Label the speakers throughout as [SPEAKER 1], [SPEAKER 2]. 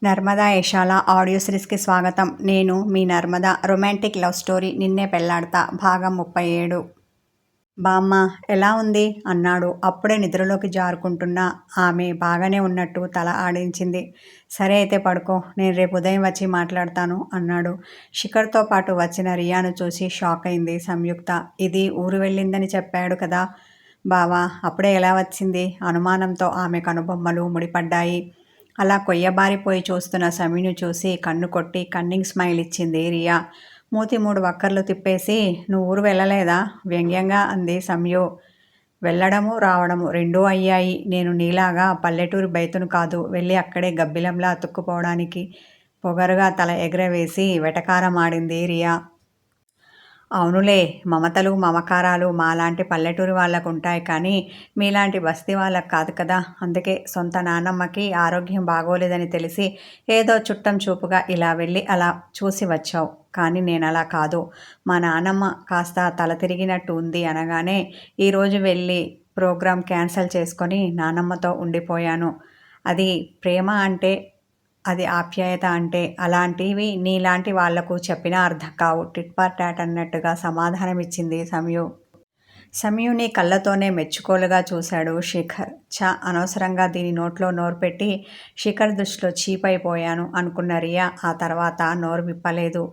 [SPEAKER 1] Narmada యశాల audio సిరీస్కి స్వాగతం. నేను మీ Narmada. Romantic love story నిన్నే పెళ్లాడతా భాగం 37. బామ్మ ఎలా ఉంది అన్నాడు. అప్పుడే నిద్రలోకి జారుకుంటున్న ఆమె బాగానే ఉన్నట్టు తల ఆడించింది. సరే అయితే పడుకో, నేను రేపు ఉదయం వచ్చి మాట్లాడతాను అన్నాడు. శిఖర్తో పాటు వచ్చిన రియాను చూసి షాక్ అయింది సంయుక్త. ఇది ఊరు వెళ్ళిందని చెప్పాడు కదా బావా, అప్పుడే ఎలా వచ్చింది? అనుమానంతో ఆమె కనుబొమ్మలు ముడిపడ్డాయి. అలా కొయ్యబారిపోయి చూస్తున్న సమీను చూసి కన్ను కొట్టి కన్నింగ్ స్మైల్ ఇచ్చింది రియా. మూతి 3 వక్కర్లు తిప్పేసి, నువ్వు ఊరు వెళ్ళలేదా వ్యంగ్యంగా అంది సమయు. వెళ్ళడము రావడము రెండూ అయ్యాయి. నేను నీలాగా పల్లెటూరి బైతును కాదు, వెళ్ళి అక్కడే గబ్బిలంలా అతుక్కుపోవడానికి పొగరుగా తల ఎగరవేసి వెటకారం ఆడింది రియా. అవునులే, మమతలు మమకారాలు మాలాంటి పల్లెటూరి వాళ్ళకు ఉంటాయి కానీ మీలాంటి బస్తీ వాళ్ళకు కాదు కదా. అందుకే సొంత నాన్నమ్మకి ఆరోగ్యం బాగోలేదని తెలిసి ఏదో చుట్టం చూపుగా ఇలా వెళ్ళి అలా చూసి వచ్చావు. కానీ నేను అలా కాదు. మా నాన్నమ్మ కాస్త తల తిరిగినట్టు ఉంది అనగానే ఈరోజు వెళ్ళి ప్రోగ్రాం క్యాన్సిల్ చేసుకొని నాన్నమ్మతో ఉండిపోయాను. అది ప్రేమ అంటే, అది ఆప్యాయత అంటే అలాంటివి నీలాంటి వాళ్లకు చెప్పినా అర్థం కావు. టిట్ ఫర్ టాట్ అన్నట్టుగా సమాధానమిచ్చింది సమయు. సమయుని కళ్ళతోనే మెచ్చుకోలుగా చూశాడు శిఖర్. అనవసరంగా దీని నోట్లో నోరు పెట్టి శిఖర్ దృష్టిలో చీపైపోయాను అనుకున్న రియా ఆ తర్వాత నోరు విప్పలేదు.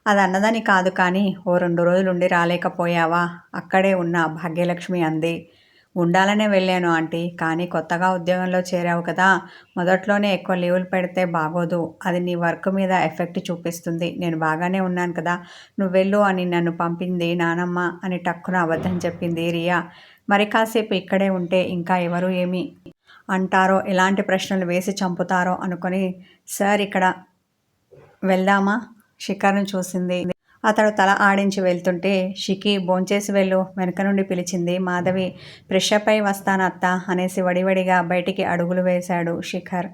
[SPEAKER 1] అది అన్నదని కాదు కానీ ఓ 2 రోజులుండి రాలేకపోయావా? అక్కడే ఉన్న భాగ్యలక్ష్మి అంది. ఉండాలనే వెళ్ళాను ఆంటీ, కానీ కొత్తగా ఉద్యోగంలో చేరావు కదా, మొదట్లోనే ఎక్కువ లీవులు పెడితే బాగోదు. అది నీ వర్క్ మీద ఎఫెక్ట్ చూపిస్తుంది. నేను బాగానే ఉన్నాను కదా, నువ్వెళ్ళు అని నన్ను పంపింది నానమ్మ అని టక్కున అబద్ధం చెప్పింది రియా. మరి కాసేపు ఇక్కడే ఉంటే ఇంకా ఎవరు ఏమి అంటారో, ఎలాంటి ప్రశ్నలు వేసి చంపుతారో అనుకొని సార్ ఇక్కడ వెళ్దామా శిఖర్ను చూసింది. అతడు తల ఆడించి వెళ్తుంటే షికి భోంచేసి వెళ్ళు వెనక నుండి పిలిచింది మాధవి. ఫ్రెషప్ అయి వస్తాను అత్త అనేసి వడివడిగా బయటికి అడుగులు వేశాడు శిఖర్.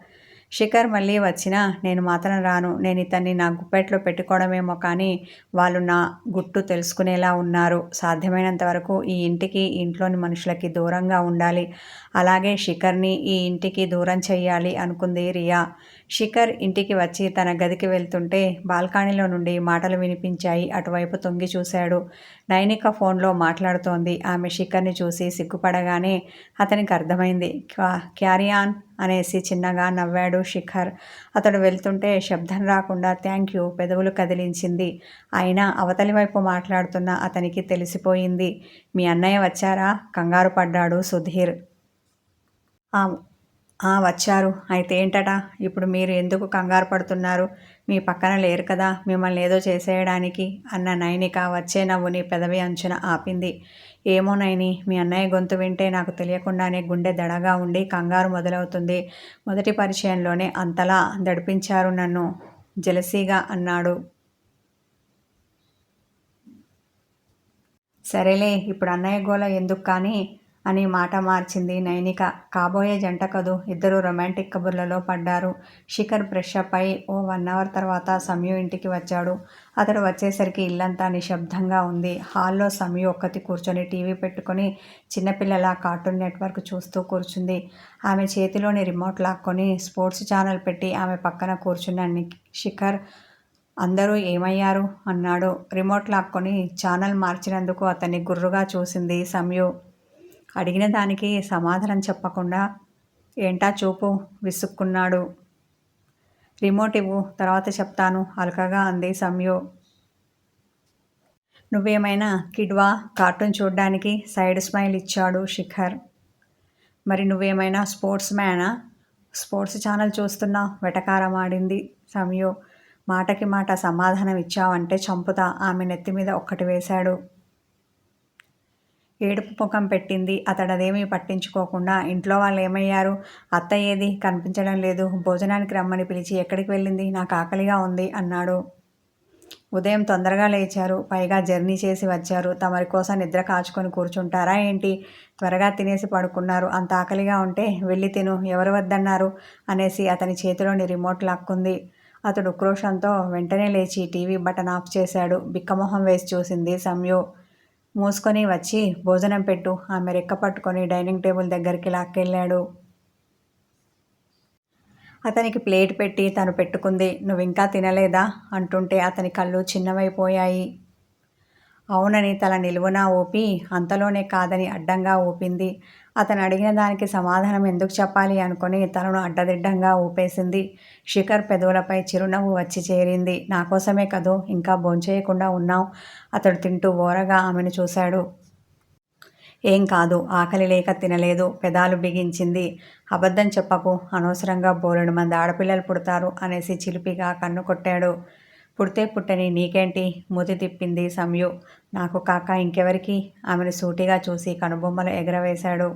[SPEAKER 1] శిఖర్ మళ్ళీ వచ్చినా నేను మాత్రం రాను. నేను ఇతన్ని నా గుప్పెట్లో పెట్టుకోవడమేమో కానీ వాళ్ళు నా గుట్టు తెలుసుకునేలా ఉన్నారు. సాధ్యమైనంత వరకు ఈ ఇంటికి ఇంట్లోని మనుషులకి దూరంగా ఉండాలి. అలాగే శిఖర్ని ఈ ఇంటికి దూరం చెయ్యాలి అనుకుంది రియా. శిఖర్ ఇంటికి వచ్చి తన గదికి వెళ్తుంటే బాల్కనీలో నుండి మాటలు వినిపించాయి. అటువైపు తొంగి చూశాడు. నైనిక ఫోన్లో మాట్లాడుతోంది. ఆమె శిఖర్ని చూసి సిగ్గుపడగానే అతనికి అర్థమైంది. క్యారీ ఆన్ అనేసి చిన్నగా నవ్వాడు శిఖర్. అతడు వెళ్తుంటే శబ్దం రాకుండా థ్యాంక్ యూ పెదవులు కదిలించింది. అయినా అవతలి వైపు మాట్లాడుతున్న అతనికి తెలిసిపోయింది. మీ అన్నయ్య వచ్చారా? కంగారు పడ్డాడు సుధీర్. వచ్చారు. అయితే ఏంటట? ఇప్పుడు మీరు ఎందుకు కంగారు పడుతున్నారు? మీ పక్కన లేరు కదా, మిమ్మల్ని ఏదో చేసేయడానికి అన్న నైనిక వచ్చే నవ్వుని పెదవి అంచున ఆపింది. ఏమో నైని, మీ అన్నయ్య గొంతు వింటే నాకు తెలియకుండానే గుండె దడగా ఉండి కంగారు మొదలవుతుంది. మొదటి పరిచయంలోనే అంతలా దడిపించారు నన్ను జెలసీగా అన్నాడు. సరేలే, ఇప్పుడు అన్నయ్య గోల ఎందుకు కానీ అని మాట మార్చింది నైనిక. కాబోయే జంట కదూ, ఇద్దరు రొమాంటిక్ కబుర్లలో పడ్డారు. శిఖర్ ఫ్రెష్ అప్ అయి ఓ 1 అవర్ తర్వాత సమయు ఇంటికి వచ్చాడు. అతడు వచ్చేసరికి ఇల్లంతా నిశ్శబ్దంగా ఉంది. హాల్లో సమయు ఒక్కతి కూర్చొని టీవీ పెట్టుకొని చిన్నపిల్లల కార్టూన్ నెట్వర్క్ చూస్తూ కూర్చుంది. ఆమె చేతిలోని రిమోట్ లాక్కొని స్పోర్ట్స్ ఛానల్ పెట్టి ఆమె పక్కన కూర్చున్న శిఖర్ అందరూ ఏమయ్యారు అన్నాడు. రిమోట్ లాక్కొని ఛానల్ మార్చినందుకు అతన్ని గుర్రుగా చూసింది సమయు. అడిగిన దానికి సమాధానం చెప్పకుండా ఏంటా చూపు విసుక్కున్నాడు. రిమోట్ ఇవ్వు, తర్వాత చెప్తాను అలకగా అంది సమయు. నువ్వేమైనా కిడ్వా కార్టూన్ చూడ్డానికి సైడ్ స్మైల్ ఇచ్చాడు శిఖర్. మరి నువ్వేమైనా స్పోర్ట్స్ మ్యానా? స్పోర్ట్స్ ఛానల్ చూస్తున్నావు వెటకారమాడింది సమయు. మాటకి మాట సమాధానం ఇచ్చావంటే చంపుతా ఆమె నెత్తిమీద ఒక్కటి వేశాడు. ఏడుపు ముఖం పెట్టింది. అతడదేమీ పట్టించుకోకుండా ఇంట్లో వాళ్ళు ఏమయ్యారు? అత్త ఏది? కనిపించడం లేదు. భోజనానికి రమ్మని పిలిచి ఎక్కడికి వెళ్ళింది? నాకు ఆకలిగా ఉంది అన్నాడు. ఉదయం తొందరగా లేచారు, పైగా జర్నీ చేసి వచ్చారు. తమరి కోసం నిద్ర కాచుకొని కూర్చుంటారా ఏంటి? త్వరగా తినేసి పడుకున్నారు. అంత ఆకలిగా ఉంటే వెళ్ళి తిను, ఎవరు వద్దన్నారు అనేసి అతని చేతిలోని రిమోట్ లాక్కుంది. అతడు ఉక్రోషంతో వెంటనే లేచి టీవీ బటన్ ఆఫ్ చేశాడు. బిక్కమొహం వేసి చూసింది సమయు. మూసుకొని వచ్చి భోజనం పెట్టు ఆమె రెక్క పట్టుకొని డైనింగ్ టేబుల్ దగ్గరికి లాక్కెళ్ళాడు. అతనికి ప్లేట్ పెట్టి తను పెట్టుకుంది. నువ్వింకా తినలేదా అంటుంటే అతని కళ్ళు చిన్నవైపోయాయి. అవునని తల నిలువునా ఊపి అంతలోనే కాదని అడ్డంగా ఊపింది. అతను అడిగిన దానికి సమాధానం ఎందుకు చెప్పాలి అనుకుని తలను అడ్డదిడ్డంగా ఊపేసింది. శిఖర్ పెదవులపై చిరునవ్వు వచ్చి చేరింది. నాకోసమే కదూ ఇంకా భోంచేయకుండా ఉన్నావు. అతడు తింటూ ఓరగా ఆమెను చూశాడు. ఏం కాదు, ఆకలి లేక తినలేదు పెదాలు బిగించింది. అబద్ధం చెప్పకు, అనవసరంగా బోలెడు మంది ఆడపిల్లలు పుడతారు అనేసి చిలిపిగా కన్ను కొట్టాడు. పుడితే పుట్టని నీకేంటి, మూతి తిప్పింది సంయు. నాకు కాక ఇంకెవరికి? ఆమెను సూటిగా చూసి కనుబొమ్మలు ఎగరవేశాడు.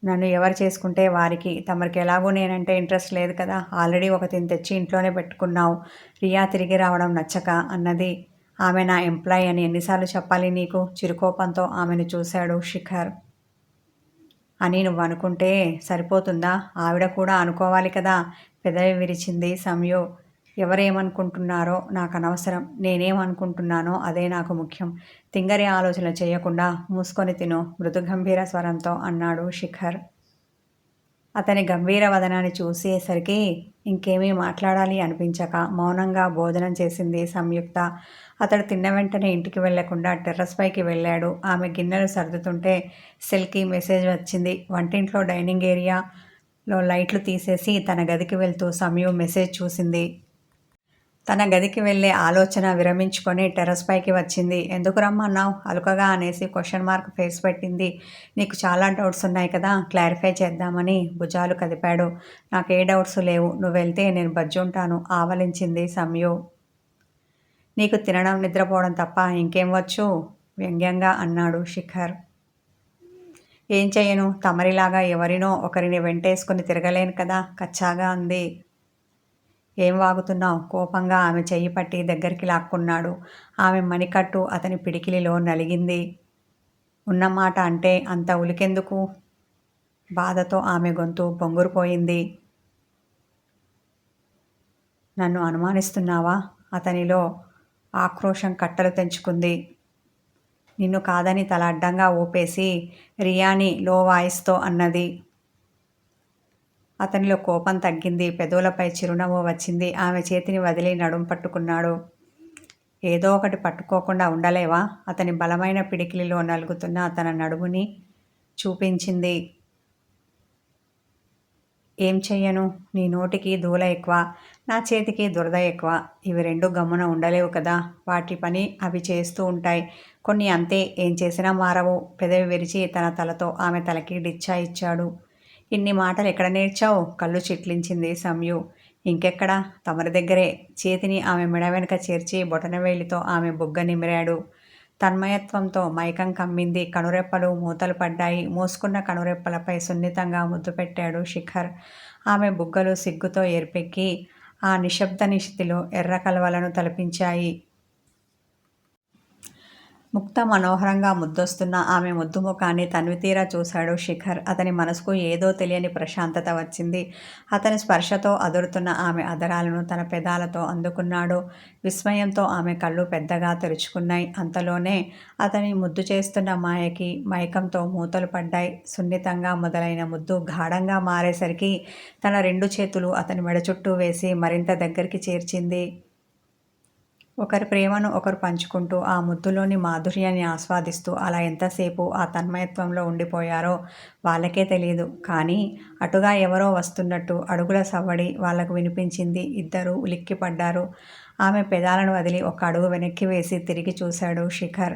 [SPEAKER 1] నన్ను ఎవరు చేసుకుంటే వారికి. తమరికి ఎలాగూ నేనంటే ఇంట్రెస్ట్ లేదు కదా. ఆల్రెడీ ఒకతిని తెచ్చి ఇంట్లోనే పెట్టుకున్నావు. రియా తిరిగి రావడం నచ్చక అన్నది. ఆమె నా ఎంప్లాయ్ అని ఎన్నిసార్లు చెప్పాలి నీకు? చిరుకోపంతో ఆమెను చూశాడు శిఖర్. అని నువ్వు అనుకుంటే సరిపోతుందా? ఆవిడ కూడా అనుకోవాలి కదా. పెదవి విరిచింది సంయు. ఎవరేమనుకుంటున్నారో నాకు అనవసరం. నేనేమనుకుంటున్నానో అదే నాకు ముఖ్యం. తింగరి ఆలోచనలు చేయకుండా మూసుకొని తిను మృదు గంభీర స్వరంతో అన్నాడు శిఖర్. అతని గంభీర వదనాన్ని చూసేసరికి ఇంకేమీ మాట్లాడాలి అనిపించక మౌనంగా భోజనం చేసింది సంయుక్త. అతడు తిన్న వెంటనే ఇంటికి వెళ్లకుండా టెర్రస్ పైకి వెళ్ళాడు. ఆమె గిన్నెలు సర్దుతుంటే సెల్కి మెసేజ్ వచ్చింది. వంటింట్లో డైనింగ్ ఏరియాలో లైట్లు తీసేసి తన గదికి వెళ్తూ సంయు మెసేజ్ చూసింది. తన గదికి వెళ్ళే ఆలోచన విరమించుకొని టెర్రస్ పైకి వచ్చింది. ఎందుకు రమ్మన్నావు అలుకగా అనేసి క్వశ్చన్ మార్క్ ఫేస్ పెట్టింది. నీకు చాలా డౌట్స్ ఉన్నాయి కదా, క్లారిఫై చేద్దామని భుజాలు కదిపాడు. నాకే డౌట్స్ లేవు, నువ్వు వెళ్తే నేను బజ్జుంటాను ఆవలించింది సంయు. నీకు తినడం నిద్రపోవడం తప్ప ఇంకేం వచ్చు వ్యంగ్యంగా అన్నాడు శిఖర్. ఏం చెయ్యను, తమరిలాగా ఎవరినో ఒకరిని వెంటేసుకుని తిరగలేను కదా కచ్చాగా అంది. ఏం వాగుతున్నావు? కోపంగా ఆమె చెయ్యి పట్టి దగ్గరికి లాక్కున్నాడు. ఆమె మణికట్టు అతని పిడికిలిలో నలిగింది. ఉన్నమాట అంటే అంత ఉలికెందుకు? బాధతో ఆమె గొంతు పొంగురుపోయింది. నన్ను అనుమానిస్తున్నావా? అతనిలో ఆక్రోశం కట్టలు తెంచుకుంది. నిన్ను కాదని తల అడ్డంగా ఊపేసి రియాని లో వాయిస్తో అన్నది. అతనిలో కోపం తగ్గింది. పెదవులపై చిరునవ్వు వచ్చింది. ఆమె చేతిని వదిలి నడుం పట్టుకున్నాడు. ఏదో ఒకటి పట్టుకోకుండా ఉండలేవా? అతని బలమైన పిడికిలిలో నలుగుతున్న తన నడుముని చూపించింది. ఏం చెయ్యను? నీ నోటికి దూల ఎక్కువ, నా చేతికి దురద ఎక్కువ. ఇవి రెండు గమ్మున ఉండలేవు కదా. వాటి పని అవి చేస్తూ ఉంటాయి. కొన్ని అంతే, ఏం చేసినా మారవు. పెదవి విరిచి తన తలతో ఆమె తలకి డిచ్చా ఇచ్చాడు. ఇన్ని మాటలు ఎక్కడ నేర్చావు? కళ్ళు చిట్లించింది సంయు. ఇంకెక్కడ, తమరి దగ్గరే. చేతిని ఆమె మెడ వెనుక చేర్చి బొటనవేలితో ఆమె బుగ్గ నిమిరాడు. తన్మయత్వంతో మైకం కమ్మింది. కనురెప్పలు మూతలు పడ్డాయి. మూసుకున్న కనురెప్పలపై సున్నితంగా ముద్దు పెట్టాడు శిఖర్. ఆమె బుగ్గలు సిగ్గుతో ఎరుపెక్కి ఆ నిశ్శబ్ద నిశితిలో ఎర్ర కలవలను తలపించాయి. ముక్త మనోహరంగా ముద్దొస్తున్న ఆమె ముద్దు ముఖాన్ని తనివితీరా చూశాడు శిఖర్. అతని మనసుకు ఏదో తెలియని ప్రశాంతత వచ్చింది. అతని స్పర్శతో అదురుతున్న ఆమె అదరాలను తన పెదాలతో అందుకున్నాడు. విస్మయంతో ఆమె కళ్ళు పెద్దగా తెరుచుకున్నాయి. అంతలోనే అతని ముద్దు చేస్తున్న మాయకి మైకంతో మూతలు పడ్డాయి. సున్నితంగా మొదలైన ముద్దు గాఢంగా మారేసరికి తన రెండు చేతులు అతని మెడ చుట్టూ వేసి మరింత దగ్గరికి చేర్చింది. ఒకరి ప్రేమను ఒకరు పంచుకుంటూ ఆ ముద్దులోని మాధుర్యాన్ని ఆస్వాదిస్తూ అలా ఎంతసేపు ఆ తన్మయత్వంలో ఉండిపోయారో వాళ్ళకే తెలియదు. కానీ అటుగా ఎవరో వస్తున్నట్టు అడుగుల సవ్వడి వాళ్లకు వినిపించింది. ఇద్దరూ ఉలిక్కిపడ్డారు. ఆమె పెదాలను వదిలి ఒక అడుగు వెనక్కి వేసి తిరిగి చూశాడు శిఖర్.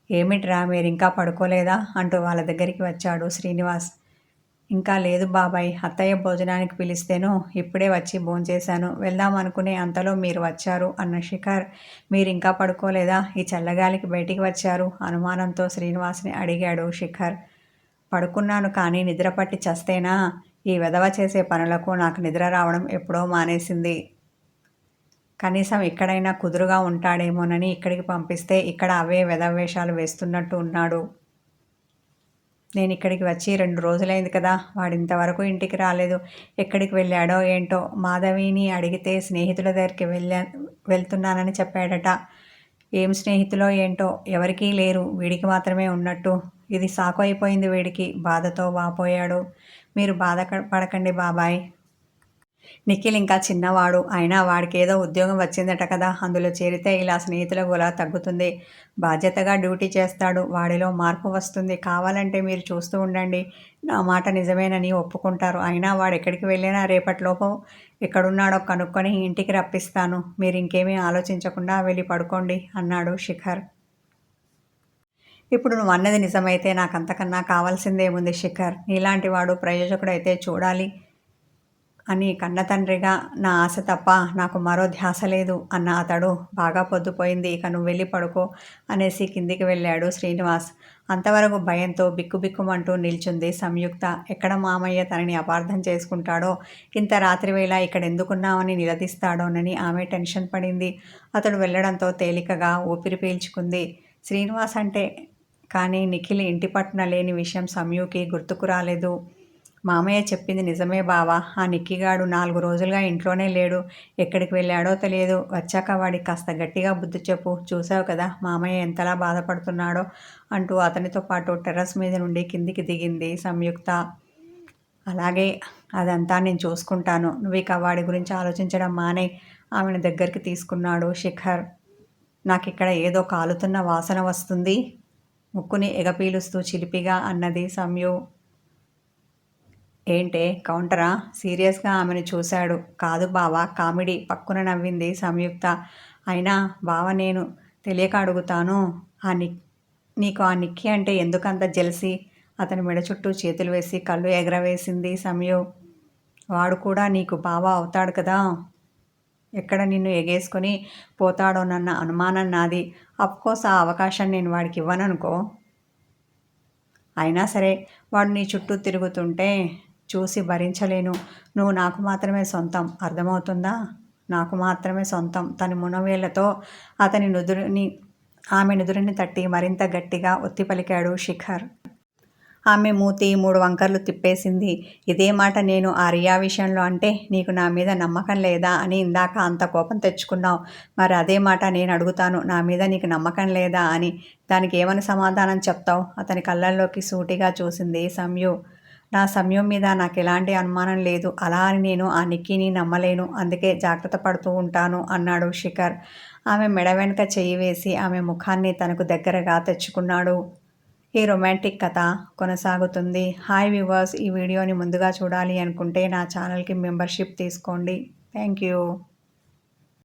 [SPEAKER 1] ఏమిట్రా, మీరింకా పడుకోలేదా అంటూ వాళ్ళ దగ్గరికి వచ్చాడు శ్రీనివాస్. ఇంకా లేదు బాబాయ్, అత్తయ్య భోజనానికి పిలిస్తేను ఇప్పుడే వచ్చి భోంచేశాను. వెళ్దామనుకునే అంతలో మీరు వచ్చారు అన్న శిఖర్. మీరింకా పడుకోలేదా? ఈ చల్లగాలికి బయటికి వచ్చారు అనుమానంతో శ్రీనివాస్ని అడిగాడు శిఖర్. పడుకున్నాను కానీ నిద్రపట్టి చస్తేనా? ఈ వెధవ చేసే పనులకు నాకు నిద్ర రావడం ఎప్పుడో మానేసింది. కనీసం ఇక్కడైనా కుదురుగా ఉంటాడేమోనని ఇక్కడికి పంపిస్తే ఇక్కడ అవే వెధవేషాలు వేస్తున్నట్టు ఉన్నాడు. నేను ఇక్కడికి వచ్చి 2 రోజులైంది కదా, వాడింతవరకు ఇంటికి రాలేదు. ఎక్కడికి వెళ్ళాడో ఏంటో. మాధవిని అడిగితే స్నేహితుల దగ్గరికి వెళ్తున్నానని చెప్పాడట. ఏం స్నేహితులో ఏంటో, ఎవరికీ లేరు, వీడికి మాత్రమే ఉన్నట్టు. ఇది సాకు అయిపోయింది వీడికి. బాధతో వాపోయాడు. మీరు పడకండి బాబాయ్. నిఖిల్ ఇంకా చిన్నవాడు. అయినా వాడికేదో ఉద్యోగం వచ్చిందట కదా! అందులో చేరితే ఇలా స్నేహితుల గోల తగ్గుతుంది. బాధ్యతగా డ్యూటీ చేస్తాడు. వాడిలో మార్పు వస్తుంది. కావాలంటే మీరు చూస్తూ ఉండండి. నా మాట నిజమేనని ఒప్పుకుంటారు. అయినా వాడెక్కడికి వెళ్ళినా రేపటిలోపు ఎక్కడున్నాడో కనుక్కొని ఇంటికి రప్పిస్తాను. మీరింకేమీ ఆలోచించకుండా వెళ్ళి పడుకోండి అన్నాడు శిఖర్. ఇప్పుడు నువ్వన్నది నిజమైతే నాకంతకన్నా కావాల్సిందేముంది శిఖర్. నీలాంటి వాడు ప్రయోజకుడైతే చూడాలి అని కన్నతండ్రిగా నా ఆశ తప్ప నాకు మరో ధ్యాస లేదు అన్న అతడు, బాగా పొద్దుపోయింది, ఇక నువ్వు వెళ్ళి పడుకో అనేసి కిందికి వెళ్ళాడు శ్రీనివాస్. అంతవరకు భయంతో బిక్కుబిక్కుమంటూ నిల్చుంది సంయుక్త. ఎక్కడ మామయ్య తనని అపార్థం చేసుకుంటాడో, ఇంత రాత్రివేళ ఇక్కడెందుకున్నామని నిలదీస్తాడోనని ఆమె టెన్షన్ పడింది. అతడు వెళ్ళడంతో తేలికగా ఊపిరి పీల్చుకుంది. శ్రీనివాస్ అంటే కానీ నిఖిల్ ఇంటి పట్టున లేని విషయం సంయుకి గుర్తుకు రాలేదు. మామయ్య చెప్పింది నిజమే బావా, ఆ నిక్కిగాడు 4 రోజులుగా ఇంట్లోనే లేడు. ఎక్కడికి వెళ్ళాడో తెలియదు. వచ్చాక వాడికి కాస్త గట్టిగా బుద్ధి చెప్పు. చూసావు కదా మామయ్య ఎంతలా బాధపడుతున్నాడో అంటూ అతనితో పాటు టెర్రస్ మీద నుండి కిందికి దిగింది సంయుక్త. అలాగే, అదంతా నేను చూసుకుంటాను. నువ్వు ఇక వాడి గురించి ఆలోచించడం మానే ఆమెను దగ్గరికి తీసుకున్నాడు శిఖర్. నాకిక్కడ ఏదో కాలుతున్న వాసన వస్తుంది, ముక్కుని ఎగపీలుస్తూ చిలిపిగా అన్నది సంయు. ఏంటే కౌంటరా? సీరియస్గా ఆమెను చూశాడు. కాదు బావా, కామెడీ పక్కున నవ్వింది సంయుక్త. అయినా బావ, నేను తెలియక అడుగుతాను, నీకు ఆ నిక్కీ అంటే ఎందుకంత జెలసీ? అతని మెడ చుట్టూ చేతులు వేసి కళ్ళు ఎగరవేసింది సంయు. వాడు కూడా నీకు బావ అవుతాడు కదా, ఎక్కడ నిన్ను ఎగేసుకొని పోతాడోనన్న అనుమానం నాది. అఫ్కోర్స్ ఆ అవకాశం నేను వాడికి ఇవ్వననుకో. అయినా సరే, వాడు నీ చుట్టూ తిరుగుతుంటే చూసి భరించలేను. నువ్వు నాకు మాత్రమే సొంతం, అర్థమవుతుందా? నాకు మాత్రమే సొంతం. తన మునవేళ్లతో ఆమె నుదురుని తట్టి మరింత గట్టిగా ఒత్తి పలికాడు శిఖర్. ఆమె మూతి 3 వంకర్లు తిప్పేసింది. ఇదే మాట నేను ఆ రియా విషయంలో అంటే నీకు నా మీద నమ్మకం లేదా అని ఇందాక అంత కోపం తెచ్చుకున్నావు. మరి అదే మాట నేను అడుగుతాను, నా మీద నీకు నమ్మకం లేదా అని. దానికి ఏమని సమాధానం చెప్తావు? అతని కళ్ళల్లోకి సూటిగా చూసింది సంయు. నా సమయం మీద నాకు ఎలాంటి అనుమానం లేదు. అలా అని నేను ఆ నిక్కీని నమ్మలేను. అందుకే జాగ్రత్త పడుతూ ఉంటాను అన్నాడు శిఖర్. ఆమె మెడ వెనుక చెయ్యి వేసి ఆమె ముఖాన్ని తనకు దగ్గరగా తెచ్చుకున్నాడు. ఈ రొమాంటిక్ కథ కొనసాగుతుంది. హాయ్ వ్యూవర్స్, ఈ వీడియోని ముందుగా చూడాలి అనుకుంటే నా ఛానల్కి మెంబర్షిప్ తీసుకోండి. Thank you.